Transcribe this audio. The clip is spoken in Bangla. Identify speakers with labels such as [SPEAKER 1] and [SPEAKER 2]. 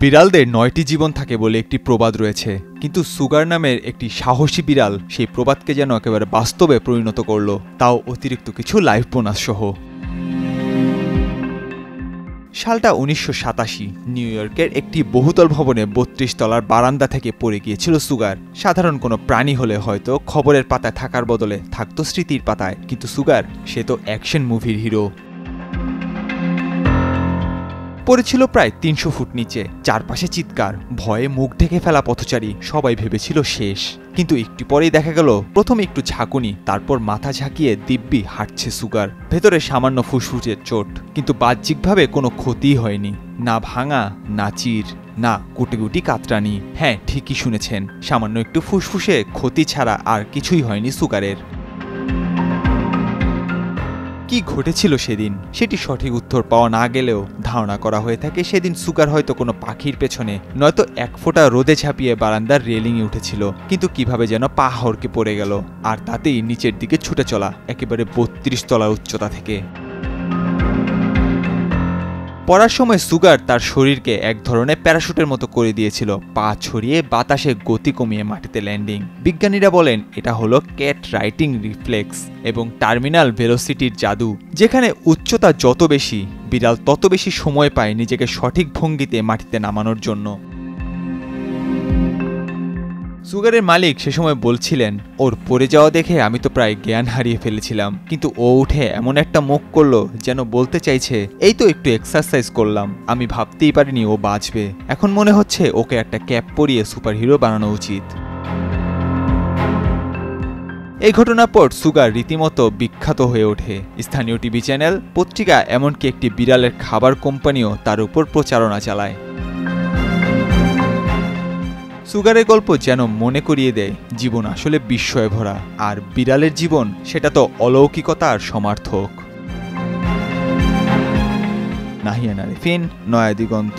[SPEAKER 1] বিড়ালদের ৯টি জীবন থাকে বলে একটি প্রবাদ রয়েছে, কিন্তু সুগার নামের একটি সাহসী বিড়াল সেই প্রবাদকে যেন একেবারে বাস্তবে পরিণত করল, তাও অতিরিক্ত কিছু লাইফ বোনাস সহ। সালটা ১৯৮৭। নিউ ইয়র্কের একটি বহুতল ভবনে ৩২ তলার বারান্দা থেকে পড়ে গিয়েছিল সুগার। সাধারণ কোনো প্রাণী হলে হয়তো খবরের পাতায় থাকার বদলে থাকতো স্মৃতির পাতায়, কিন্তু সুগার সে তো অ্যাকশন মুভির হিরো। পড়েছিল প্রায় ৩০০ ফুট নিচে, চারপাশে চিৎকার, ভয়ে মুখ ঢেকে ফেলা পথচারী, সবাই ভেবেছিল শেষ। কিন্তু একটু পরেই দেখা গেল প্রথমে একটু ঝাঁকুনি, তারপর মাথা ঝাঁকিয়ে দিব্যি হাঁটছে সুগার। ভেতরে সামান্য ফুসফুসের চোট, কিন্তু বাহ্যিকভাবে কোনো ক্ষতিই হয়নি, না ভাঙা, না চির, না কুটিকুটি কাতরানি। হ্যাঁ, ঠিকই শুনেছেন, সামান্য একটু ফুসফুসে ক্ষতি ছাড়া আর কিছুই হয়নি সুগারের। কি ঘটেছিল সেদিন সেটি সঠিক উত্তর পাওয়া না গেলেও ধারণা করা হয়ে থাকে সেদিন সুগার হয়তো কোনো পাখির পেছনে নয়তো এক ফোঁটা রোদে ঝাঁপিয়ে বারান্দার রেলিংয়ে উঠেছিল, কিন্তু কিভাবে যেন পা হড়কে পড়ে গেল, আর তাতেই নিচের দিকে ছুটে চলা একেবারে ৩২ তলার উচ্চতা থেকে। পড়ার সময় সুগার তার শরীরকে এক ধরনের প্যারাশুটের মতো করে দিয়েছিল, পা ছড়িয়ে বাতাসে গতি কমিয়ে মাটিতে ল্যান্ডিং। বিজ্ঞানীরা বলেন এটা হলো ক্যাট রাইটিং রিফ্লেক্স এবং টার্মিনাল ভেলোসিটির জাদু, যেখানে উচ্চতা যত বেশি বিড়াল তত বেশি সময় পায় নিজেকে সঠিক ভঙ্গিতে মাটিতে নামানোর জন্য। সুগারের মালিক সে সময় বলছিলেন, ওর পড়ে যাওয়া দেখে আমি তো প্রায় জ্ঞান হারিয়ে ফেলেছিলাম, কিন্তু ও উঠে এমন একটা মুখ করলো যেন বলতে চাইছে এই তো একটু এক্সারসাইজ করলাম, আমি ভাবতেই পারিনি ও বাঁচবে। এখন মনে হচ্ছে ওকে একটা ক্যাপ পরিয়ে সুপারহিরো বানানো উচিত। এই ঘটনার পর সুগার রীতিমতো বিখ্যাত হয়ে ওঠে। স্থানীয় টিভি চ্যানেল, পত্রিকা, এমনকি একটি বিড়ালের খাবার কোম্পানিও তার উপর প্রচারণা চালায়। সুগারের গল্প যেন মনে করিয়ে দেয় জীবন আসলে বিস্ময়ে ভরা, আর বিড়ালের জীবন সেটা তো অলৌকিকতার সমার্থক। নাহিয়ান আরেফিন, নয়া দিগন্ত।